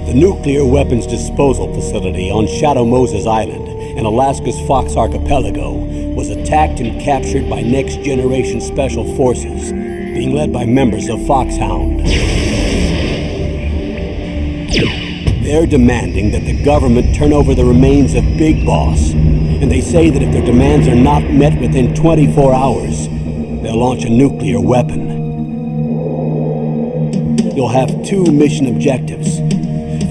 The nuclear weapons disposal facility on Shadow Moses Island in Alaska's Fox Archipelago was attacked and captured by next-generation special forces, being led by members of Foxhound. They're demanding that the government turn over the remains of Big Boss, and they say that if their demands are not met within 24 hours, they'll launch a nuclear weapon. You'll have two mission objectives.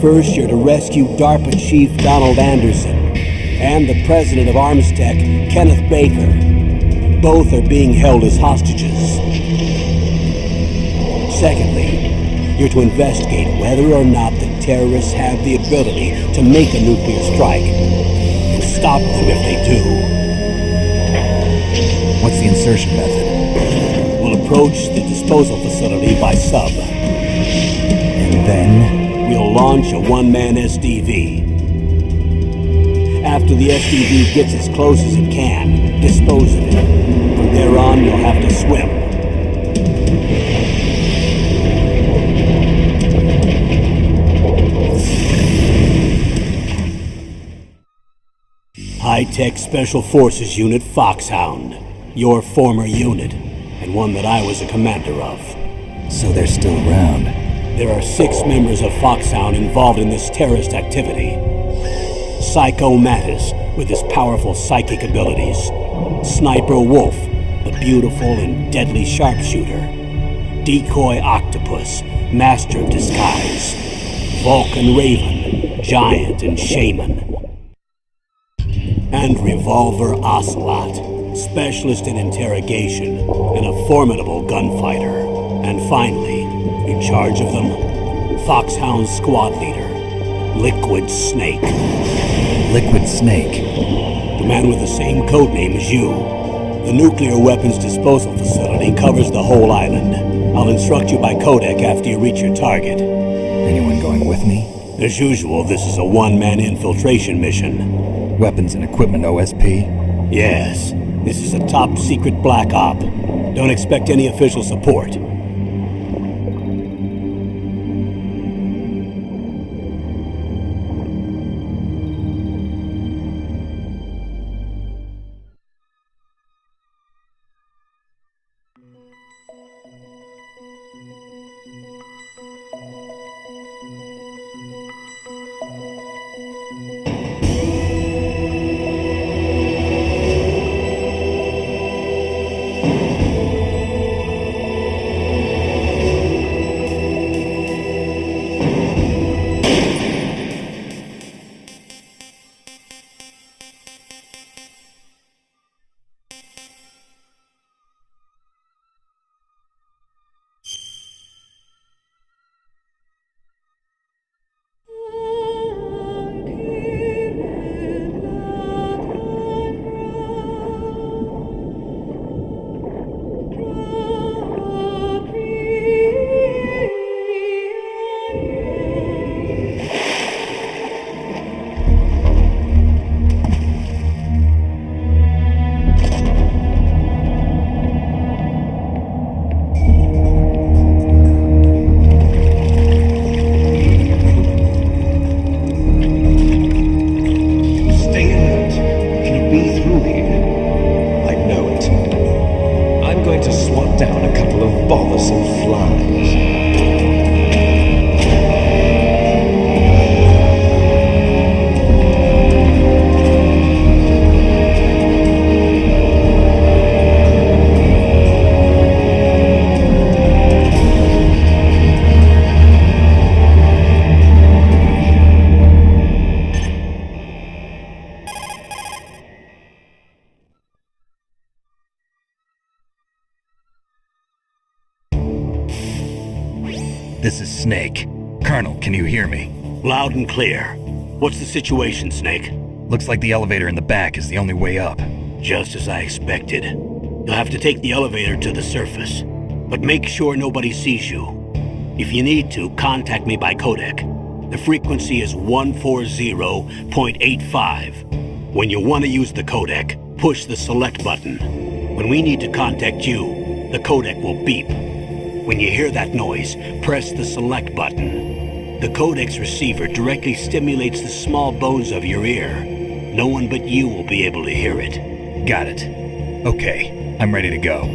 First, you're to rescue DARPA Chief Donald Anderson and the President of Arms Tech, Kenneth Baker. Both are being held as hostages. Secondly, you're to investigate whether or not the terrorists have the ability to make a nuclear strike, and stop them if they do. What's the insertion method? We'll approach the disposal facility by sub. And then? We'll launch a one-man SDV. After the SDV gets as close as it can, dispose of it. From there on, you'll have to swim. High-Tech Special Forces Unit Foxhound. Your former unit, and one that I was a commander of. So they're still around. There are 6 members of Foxhound involved in this terrorist activity. Psycho Mattis, with his powerful psychic abilities. Sniper Wolf, the beautiful and deadly sharpshooter. Decoy Octopus, master of disguise. Vulcan Raven, giant and shaman. And Revolver Ocelot, specialist in interrogation and a formidable gunfighter. And finally, in charge of them, Foxhound squad leader, Liquid Snake. Liquid Snake? The man with the same codename as you. The nuclear weapons disposal facility covers the whole island. I'll instruct you by codec after you reach your target. Anyone going with me? As usual, this is a one-man infiltration mission. Weapons and equipment OSP? Yes. This is a top-secret black op. Don't expect any official support. This is Snake. Colonel, can you hear me? Loud and clear. What's the situation, Snake? Looks like the elevator in the back is the only way up. Just as I expected. You'll have to take the elevator to the surface. But make sure nobody sees you. If you need to, contact me by codec. The frequency is 140.85. When you want to use the codec, push the select button. When we need to contact you, the codec will beep. When you hear that noise, press the select button. The codec's receiver directly stimulates the small bones of your ear. No one but you will be able to hear it. Got it. Okay, I'm ready to go.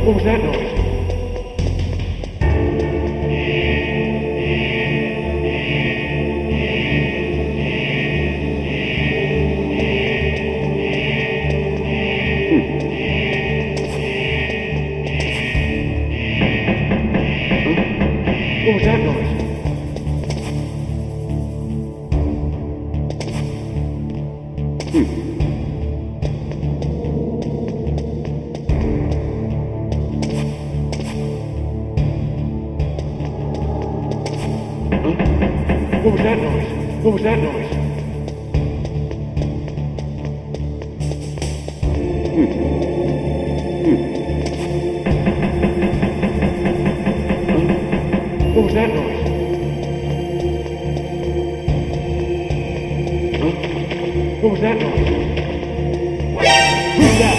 What was that noise? What was that noise? What was that noise? What was that noise? What was that noise? What was that noise? Who's that?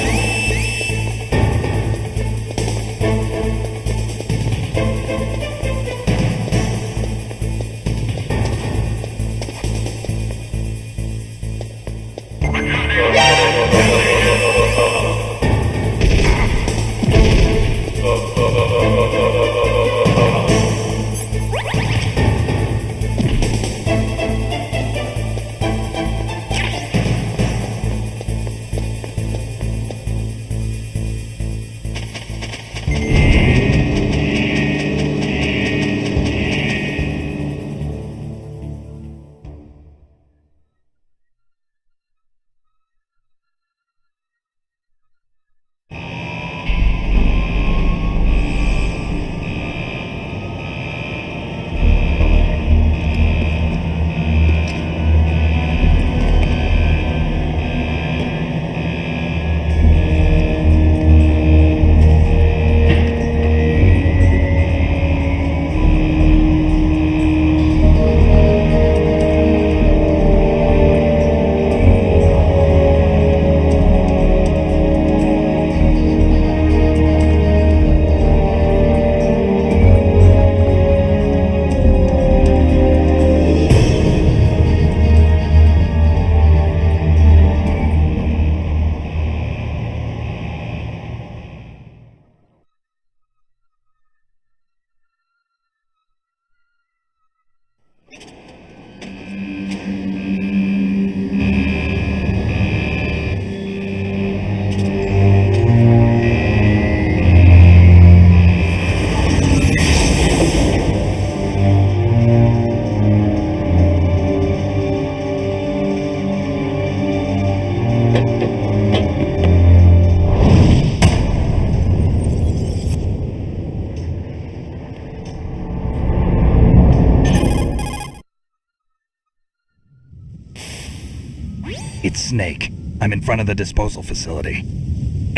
It's Snake. I'm in front of the disposal facility.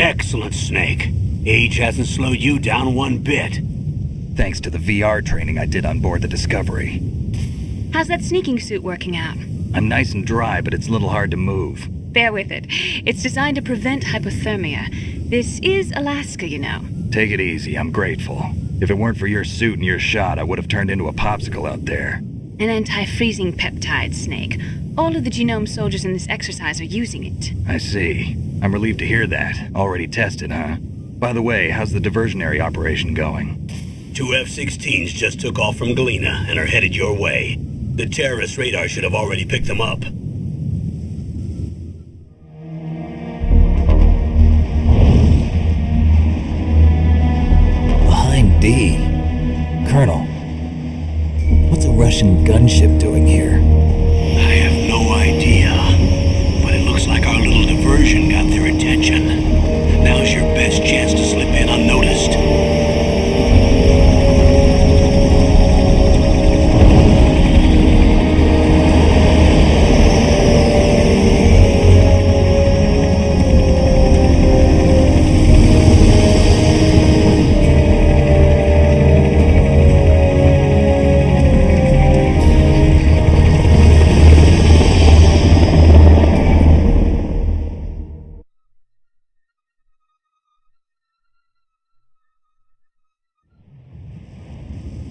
Excellent, Snake. Age hasn't slowed you down one bit. Thanks to the VR training I did on board the Discovery. How's that sneaking suit working out? I'm nice and dry, but it's a little hard to move. Bear with it. It's designed to prevent hypothermia. This is Alaska, you know. Take it easy, I'm grateful. If it weren't for your suit and your shot, I would have turned into a popsicle out there. An anti-freezing peptide, Snake. All of the genome soldiers in this exercise are using it. I see. I'm relieved to hear that. Already tested, huh? By the way, how's the diversionary operation going? 2 F-16s just took off from Galena and are headed your way. The terrorist radar should have already picked them up. Behind D. Colonel, what's a Russian gunship doing here? I have no idea, but it looks like our little diversion got their attention. Now's your best chance to slip in unnoticed.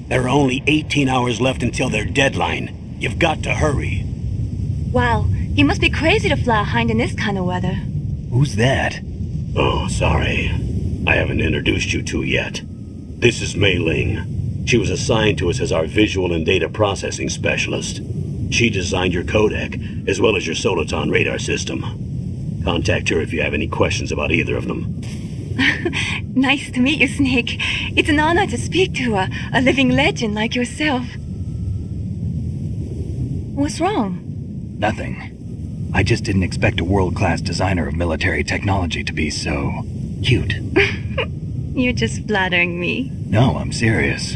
There are only 18 hours left until their deadline. You've got to hurry. Wow, you must be crazy to fly hind in this kind of weather. Who's that? Oh, sorry. I haven't introduced you to yet. This is Mei Ling. She was assigned to us as our visual and data processing specialist. She designed your codec, as well as your Soliton radar system. Contact her if you have any questions about either of them. Nice to meet you, Snake. It's an honor to speak to a living legend like yourself. What's wrong? Nothing. I just didn't expect a world-class designer of military technology to be so cute. You're just flattering me. No, I'm serious.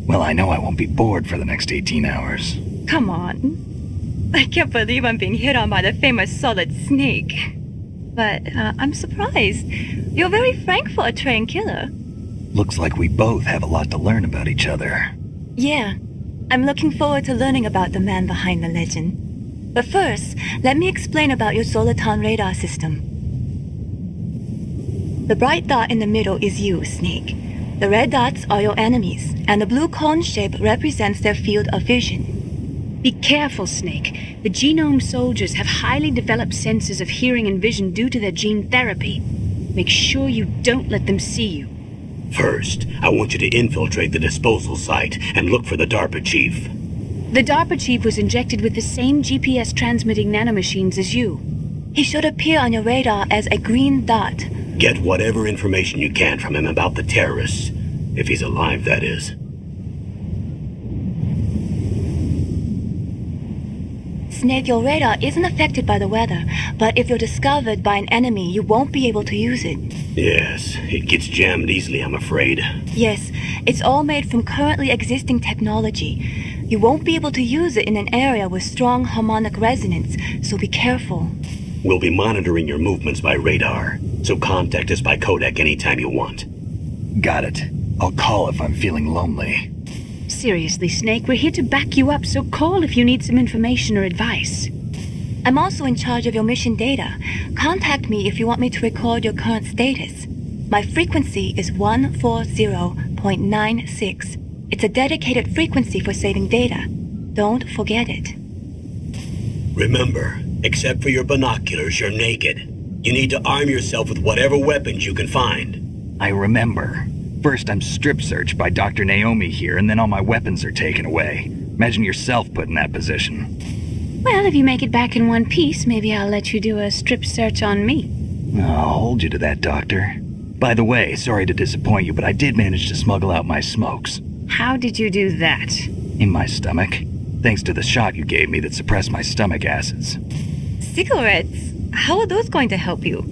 Well, I know I won't be bored for the next 18 hours. Come on. I can't believe I'm being hit on by the famous Solid Snake. But I'm surprised. You're very frank for a trained killer. Looks like we both have a lot to learn about each other. Yeah, I'm looking forward to learning about the man behind the legend. But first, let me explain about your Soliton radar system. The bright dot in the middle is you, Snake. The red dots are your enemies, and the blue cone shape represents their field of vision. Be careful, Snake. The genome soldiers have highly developed senses of hearing and vision due to their gene therapy. Make sure you don't let them see you. First, I want you to infiltrate the disposal site and look for the DARPA chief. The DARPA chief was injected with the same GPS transmitting nanomachines as you. He should appear on your radar as a green dot. Get whatever information you can from him about the terrorists. If he's alive, that is. Snake, your radar isn't affected by the weather, but if you're discovered by an enemy, you won't be able to use it. Yes, it gets jammed easily, I'm afraid. Yes, it's all made from currently existing technology. You won't be able to use it in an area with strong harmonic resonance, so be careful. We'll be monitoring your movements by radar, so contact us by codec anytime you want. Got it. I'll call if I'm feeling lonely. Seriously, Snake, we're here to back you up, so call if you need some information or advice. I'm also in charge of your mission data. Contact me if you want me to record your current status. My frequency is 140.96. It's a dedicated frequency for saving data. Don't forget it. Remember, except for your binoculars, you're naked. You need to arm yourself with whatever weapons you can find. I remember. First, I'm strip searched by Dr. Naomi here, and then all my weapons are taken away. Imagine yourself put in that position. Well, if you make it back in one piece, maybe I'll let you do a strip search on me. I'll hold you to that, Doctor. By the way, sorry to disappoint you, but I did manage to smuggle out my smokes. How did you do that? In my stomach. Thanks to the shot you gave me that suppressed my stomach acids. Cigarettes? How are those going to help you?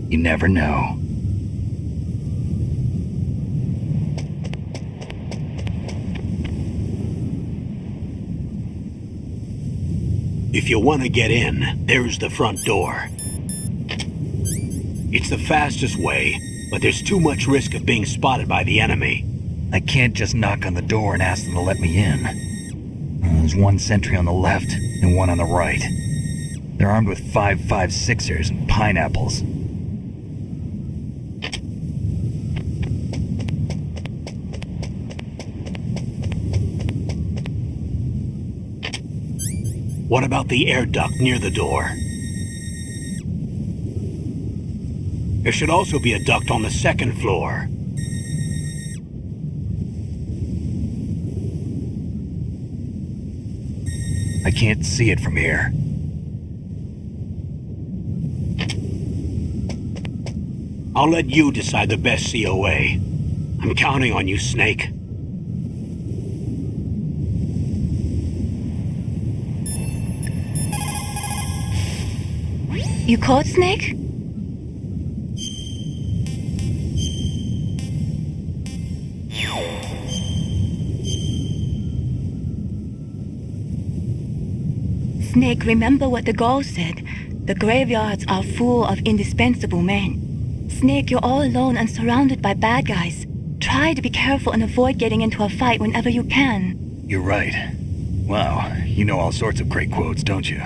You never know. If you want to get in, there's the front door. It's the fastest way, but there's too much risk of being spotted by the enemy. I can't just knock on the door and ask them to let me in. There's one sentry on the left and one on the right. They're armed with 5.56ers and pineapples. What about the air duct near the door? There should also be a duct on the second floor. I can't see it from here. I'll let you decide the best COA. I'm counting on you, Snake. You called Snake? Snake, remember what the Gaul said. The graveyards are full of indispensable men. Snake, you're all alone and surrounded by bad guys. Try to be careful and avoid getting into a fight whenever you can. You're right. Wow, you know all sorts of great quotes, don't you?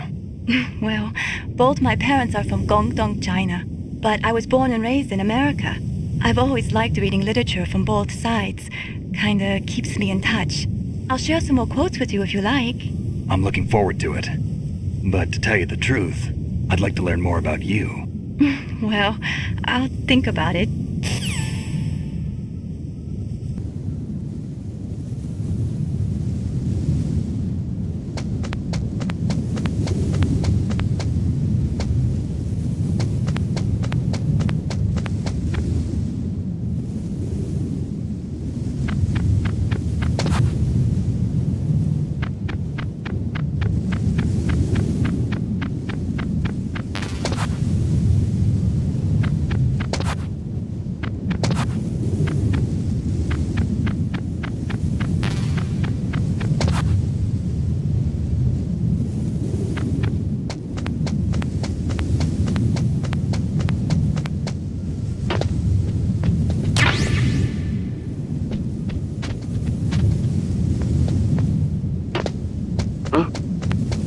Well, both my parents are from Guangdong, China, but I was born and raised in America. I've always liked reading literature from both sides. Kinda keeps me in touch. I'll share some more quotes with you if you like. I'm looking forward to it. But to tell you the truth, I'd like to learn more about you. Well, I'll think about it.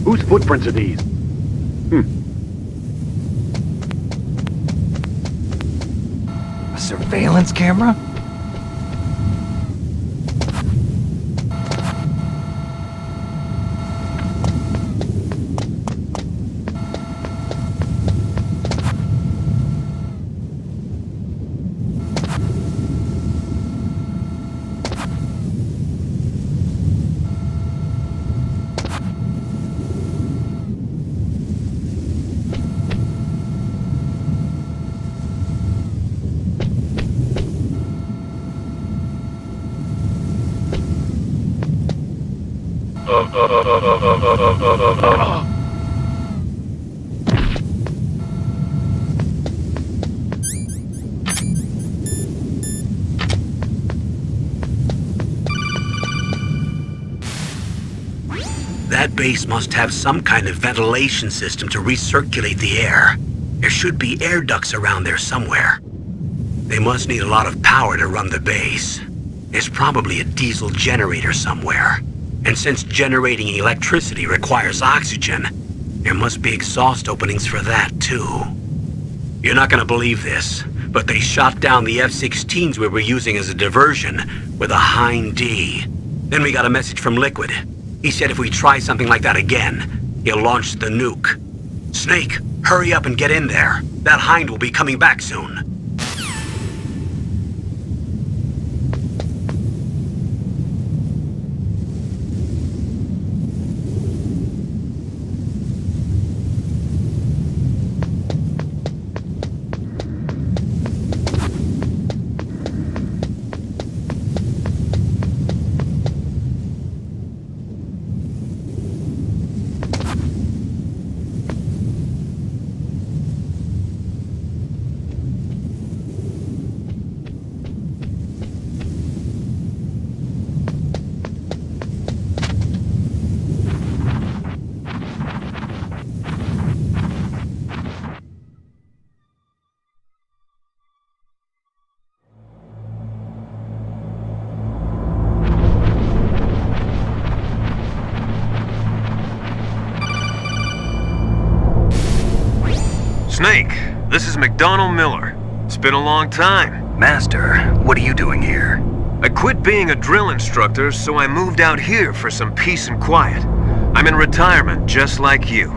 Whose footprints are these? A surveillance camera? That base must have some kind of ventilation system to recirculate the air. There should be air ducts around there somewhere. They must need a lot of power to run the base. There's probably a diesel generator somewhere. And since generating electricity requires oxygen, there must be exhaust openings for that too. You're not gonna believe this, but they shot down the F-16s we were using as a diversion with a Hind D. Then we got a message from Liquid. He said if we try something like that again, he'll launch the nuke. Snake, hurry up and get in there. That Hind will be coming back soon. Snake, this is McDonald Miller. It's been a long time. Master, what are you doing here? I quit being a drill instructor, so I moved out here for some peace and quiet. I'm in retirement, just like you.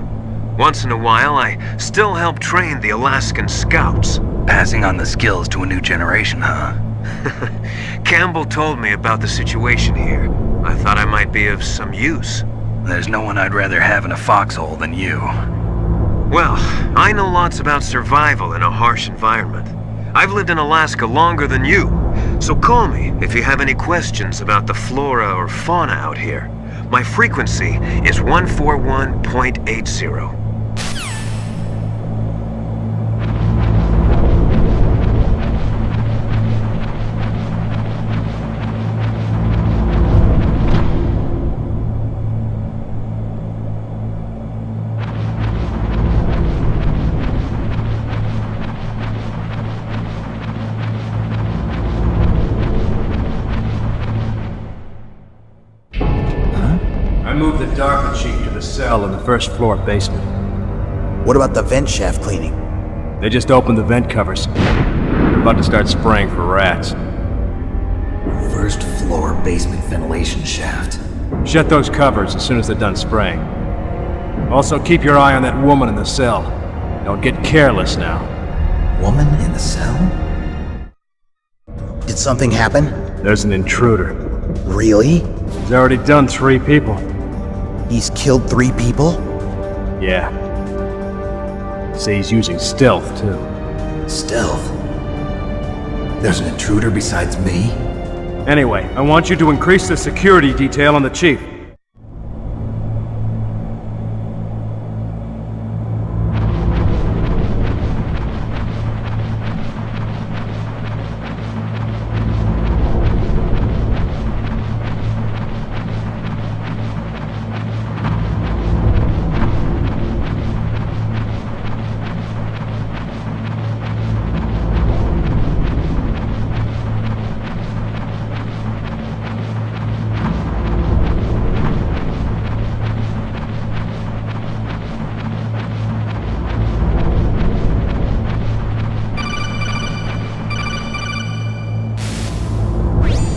Once in a while, I still help train the Alaskan Scouts. Passing on the skills to a new generation, huh? Campbell told me about the situation here. I thought I might be of some use. There's no one I'd rather have in a foxhole than you. Well, I know lots about survival in a harsh environment. I've lived in Alaska longer than you, so call me if you have any questions about the flora or fauna out here. My frequency is 141.80. I moved the Darker Chief to the cell in the first floor basement. What about the vent shaft cleaning? They just opened the vent covers. They're about to start spraying for rats. First floor basement ventilation shaft. Shut those covers as soon as they're done spraying. Also, keep your eye on that woman in the cell. Don't get careless now. Woman in the cell? Did something happen? There's an intruder. Really? He's already done 3 people. He's killed 3 people? Yeah. Say he's using stealth, too. Stealth? There's an intruder besides me? Anyway, I want you to increase the security detail on the Chief.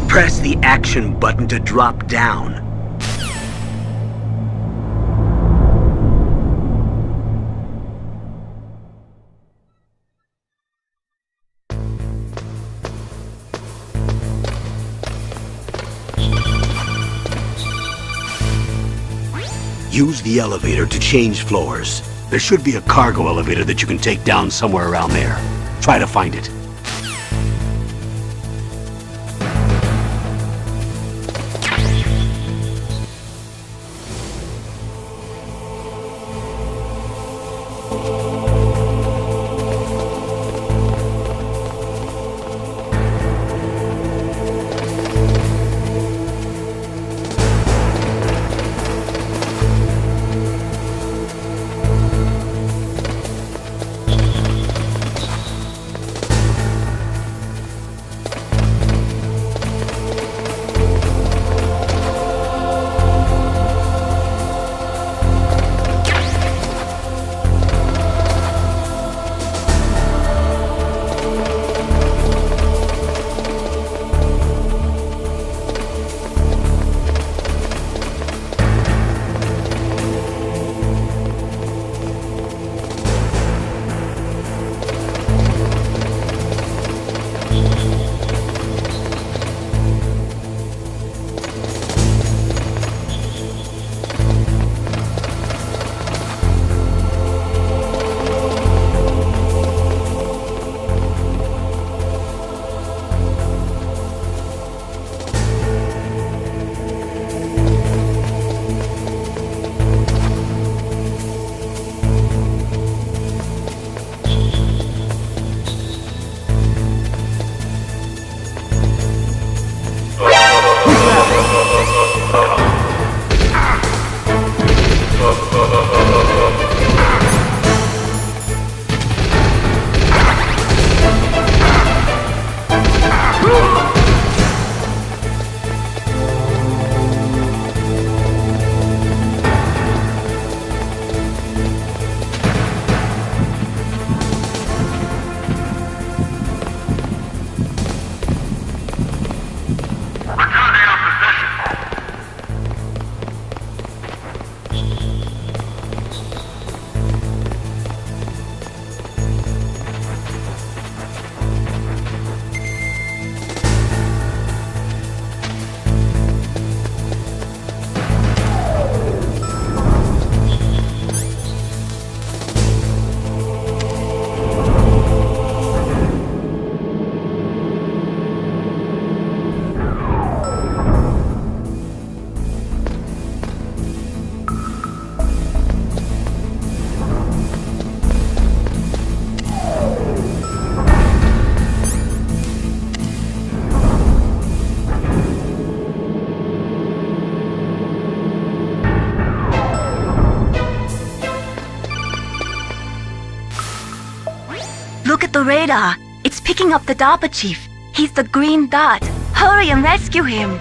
Press the action button to drop down. Use the elevator to change floors. There should be a cargo elevator that you can take down somewhere around there. Try to find it. The radar. It's picking up the DARPA chief. He's the green dot. Hurry and rescue him.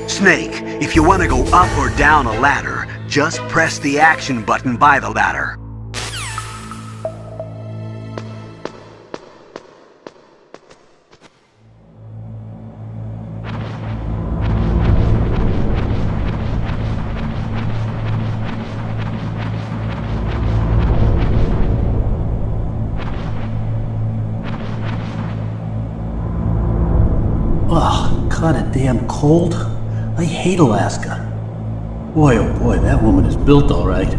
Snake, if you want to go up or down a ladder, just press the action button by the ladder. Ugh, kinda damn cold. I hate Alaska. Boy, oh boy, that woman is built all right.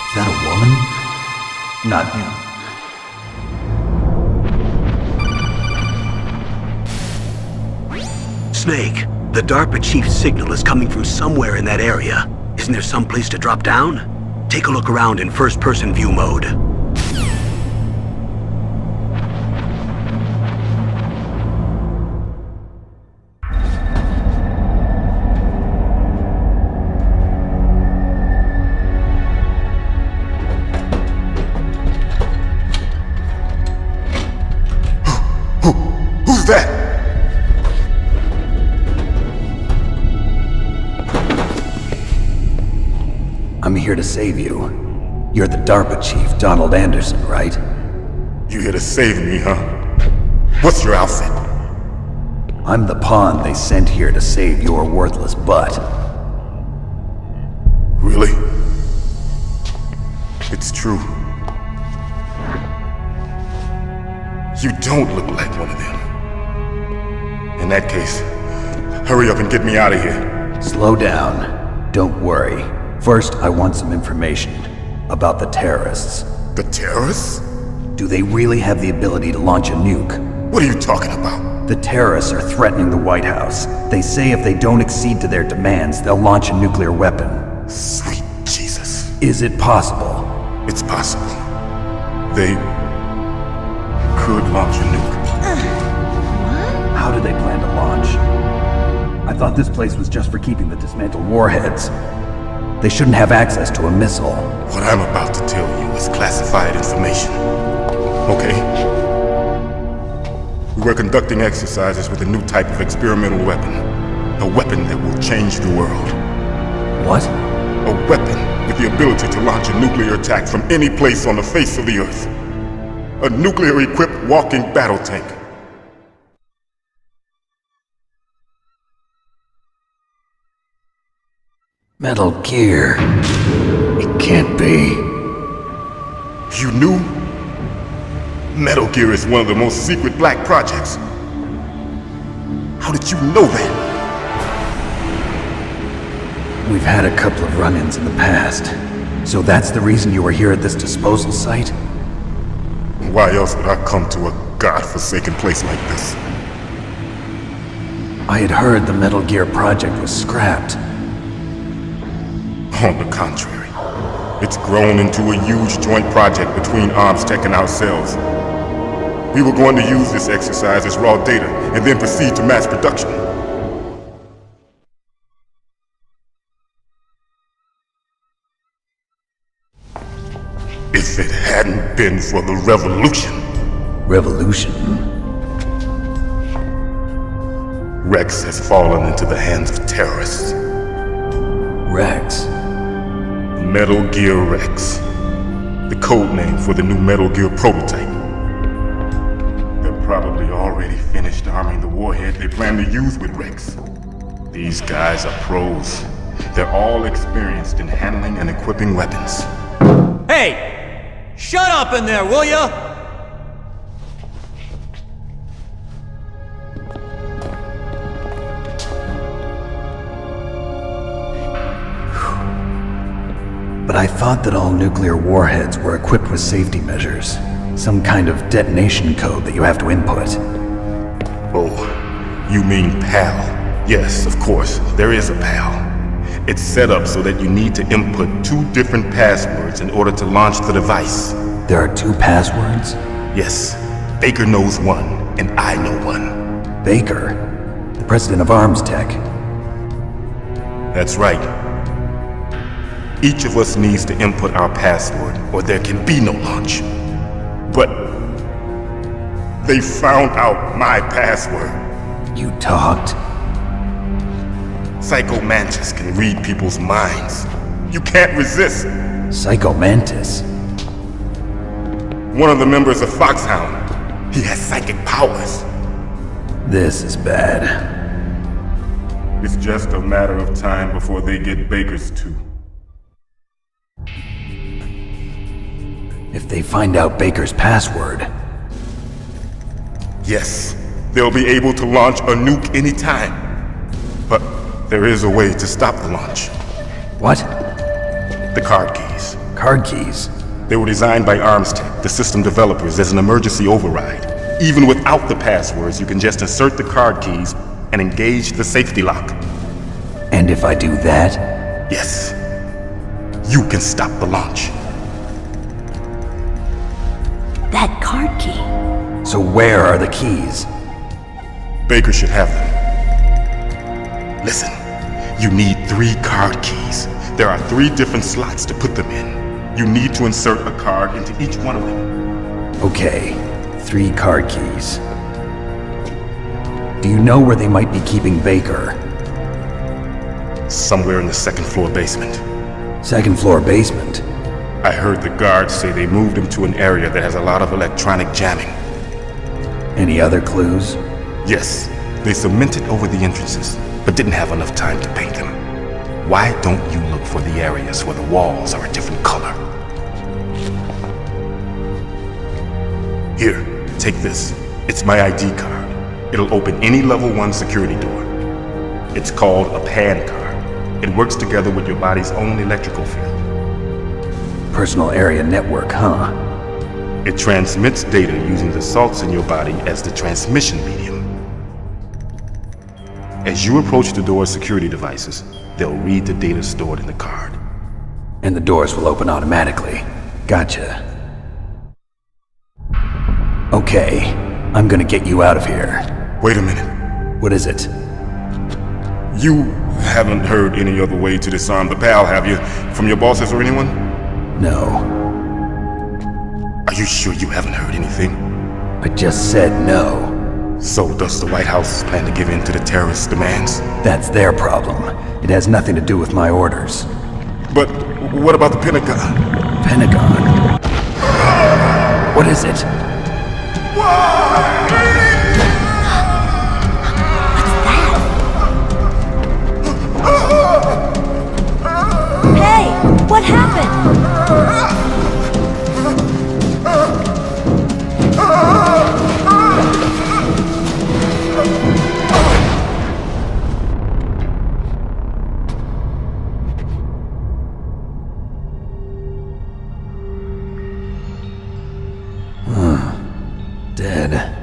Is that a woman? Not him. Snake, the DARPA chief's signal is coming from somewhere in that area. Isn't there some place to drop down? Take a look around in first-person view mode. Who's that? I'm here to save you. You're the DARPA chief, Donald Anderson, right? You here to save me, huh? What's your outfit? I'm the pawn they sent here to save your worthless butt. Really? It's true. You don't look like one of them. In that case, hurry up and get me out of here. Slow down. Don't worry. First, I want some information about the terrorists. The terrorists? Do they really have the ability to launch a nuke? What are you talking about? The terrorists are threatening the White House. They say if they don't accede to their demands, they'll launch a nuclear weapon. Sweet Jesus. Is it possible? It's possible. They could launch a nuke. How do they plan to launch? I thought this place was just for keeping the dismantled warheads. They shouldn't have access to a missile. What I'm about to tell you is classified information. Okay? We were conducting exercises with a new type of experimental weapon. A weapon that will change the world. What? A weapon with the ability to launch a nuclear attack from any place on the face of the Earth. A nuclear-equipped walking battle tank. Metal Gear. It can't be. You knew? Metal Gear is one of the most secret black projects. How did you know that? We've had a couple of run-ins in the past. So that's the reason you were here at this disposal site? Why else would I come to a godforsaken place like this? I had heard the Metal Gear project was scrapped. On the contrary, it's grown into a huge joint project between ArmsTech and ourselves. We were going to use this exercise as raw data and then proceed to mass production. If it hadn't been for the revolution. Revolution? Rex has fallen into the hands of terrorists. Rex. Metal Gear Rex. The code name for the new Metal Gear prototype. They're probably already finished arming the warhead they plan to use with Rex. These guys are pros. They're all experienced in handling and equipping weapons. Hey! Shut up in there, will ya? But I thought that all nuclear warheads were equipped with safety measures. Some kind of detonation code that you have to input. Oh, you mean PAL? Yes, of course, there is a PAL. It's set up so that you need to input 2 different passwords in order to launch the device. There are 2 passwords? Yes, Baker knows one, and I know one. Baker? The president of Arms Tech? That's right. Each of us needs to input our password, or there can be no launch. But they found out my password. You talked? Psycho Mantis can read people's minds. You can't resist. Psycho Mantis? One of the members of Foxhound. He has psychic powers. This is bad. It's just a matter of time before they get Baker's too. If they find out Baker's password... Yes, they'll be able to launch a nuke anytime. But there is a way to stop the launch. What? The card keys. Card keys? They were designed by Arms Tech, the system developers, as an emergency override. Even without the passwords, you can just insert the card keys and engage the safety lock. And if I do that? Yes. You can stop the launch. That card key. So where are the keys? Baker should have them. Listen, you need 3 card keys. There are 3 different slots to put them in. You need to insert a card into each one of them. Okay, 3 card keys. Do you know where they might be keeping Baker? Somewhere in the 2nd floor basement. 2nd floor basement? I heard the guards say they moved him to an area that has a lot of electronic jamming. Any other clues? Yes, they cemented over the entrances, but didn't have enough time to paint them. Why don't you look for the areas where the walls are a different color? Here, take this. It's my ID card. It'll open any level 1 security door. It's called a PAN card. It works together with your body's own electrical field. Personal area network, huh? It transmits data using the salts in your body as the transmission medium. As you approach the door's security devices, they'll read the data stored in the card. And the doors will open automatically. Gotcha. Okay, I'm gonna get you out of here. Wait a minute. What is it? You haven't heard any other way to disarm the PAL, have you? From your bosses or anyone? No. Are you sure you haven't heard anything? I just said no. So does the White House plan to give in to the terrorist demands? That's their problem. It has nothing to do with my orders. But what about the Pentagon? Pentagon? What is it? Hey, what happened? Dead.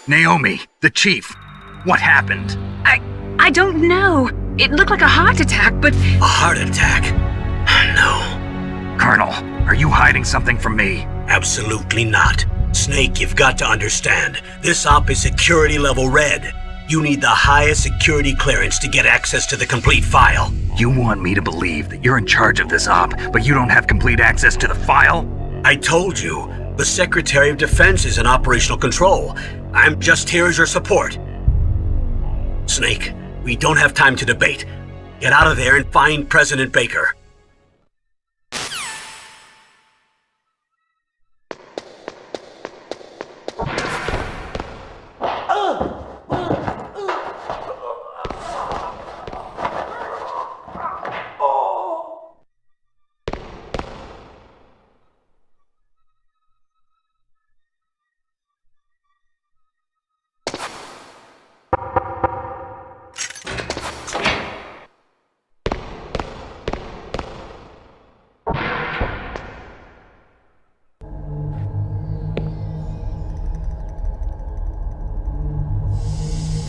Naomi, the chief. What happened? I don't know. It looked like a heart attack, but... A heart attack? No. Colonel, are you hiding something from me? Absolutely not. Snake, you've got to understand. This op is security level red. You need the highest security clearance to get access to the complete file. You want me to believe that you're in charge of this op, but you don't have complete access to the file? I told you, the Secretary of Defense is in operational control. I'm just here as your support. Snake, we don't have time to debate. Get out of there and find President Baker.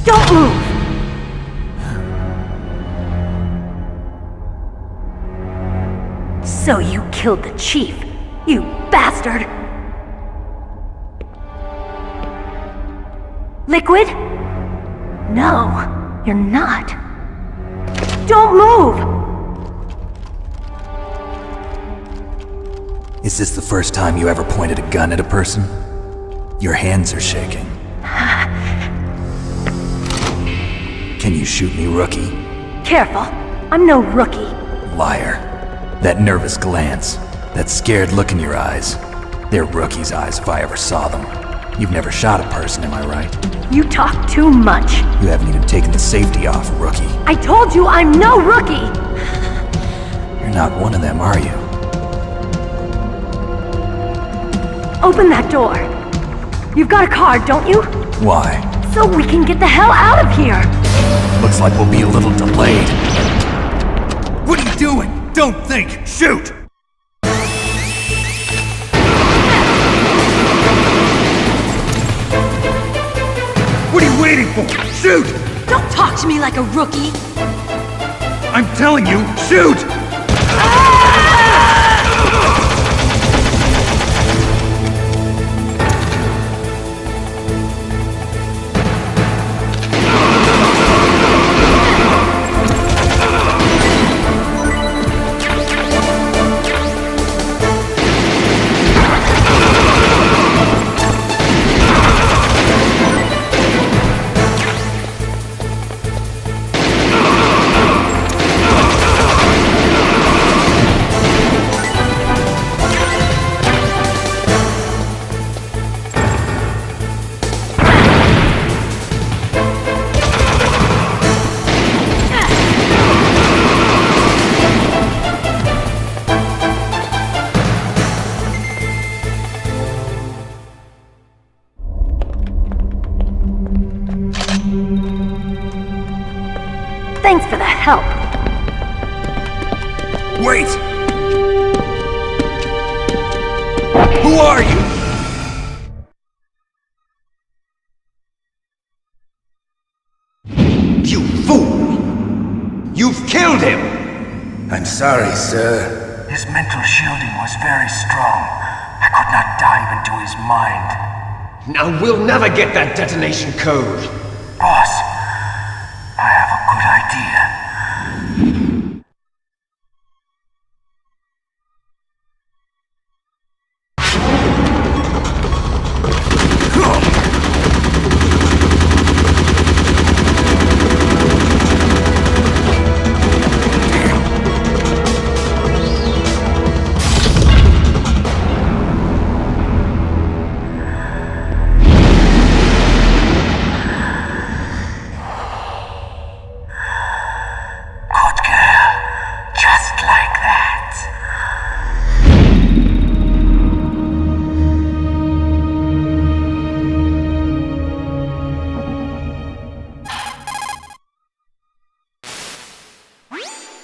Don't move! So you killed the chief, you bastard! Liquid? No, you're not. Don't move! Is this the first time you ever pointed a gun at a person? Your hands are shaking. Can you shoot me, rookie? Careful, I'm no rookie. Liar. That nervous glance, that scared look in your eyes. They're rookie's eyes if I ever saw them. You've never shot a person, am I right? You talk too much. You haven't even taken the safety off, rookie. I told you I'm no rookie! You're not one of them, are you? Open that door. You've got a card, don't you? Why? So we can get the hell out of here! Looks like we'll be a little delayed. What are you doing? Don't think! Shoot! What are you waiting for? Shoot! Don't talk to me like a rookie! I'm telling you, shoot! Thanks for the help. Wait! Who are you? You fool! You've killed him! I'm sorry, sir. His mental shielding was very strong. I could not dive into his mind. Now we'll never get that detonation code. Boss, I have a good idea.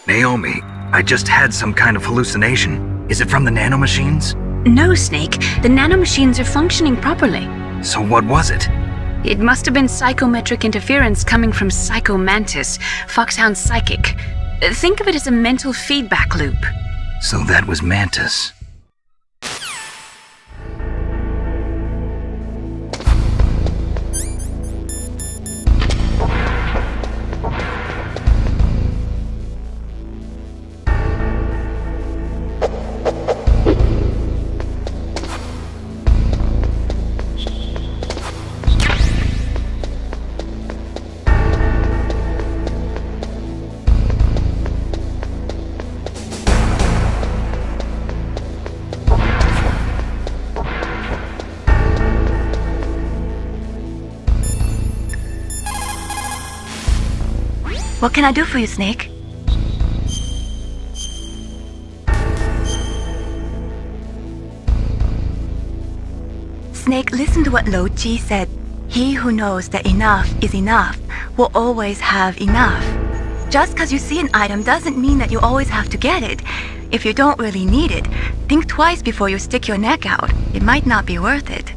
Naomi, I just had some kind of hallucination. Is it from the nanomachines? No, Snake. The nanomachines are functioning properly. So what was it? It must have been psychometric interference coming from Psycho Mantis, Foxhound's psychic. Think of it as a mental feedback loop. So that was Mantis. What can I do for you, Snake? Snake, listen to what Lo Ji said. He who knows that enough is enough will always have enough. Just because you see an item doesn't mean that you always have to get it. If you don't really need it, think twice before you stick your neck out. It might not be worth it.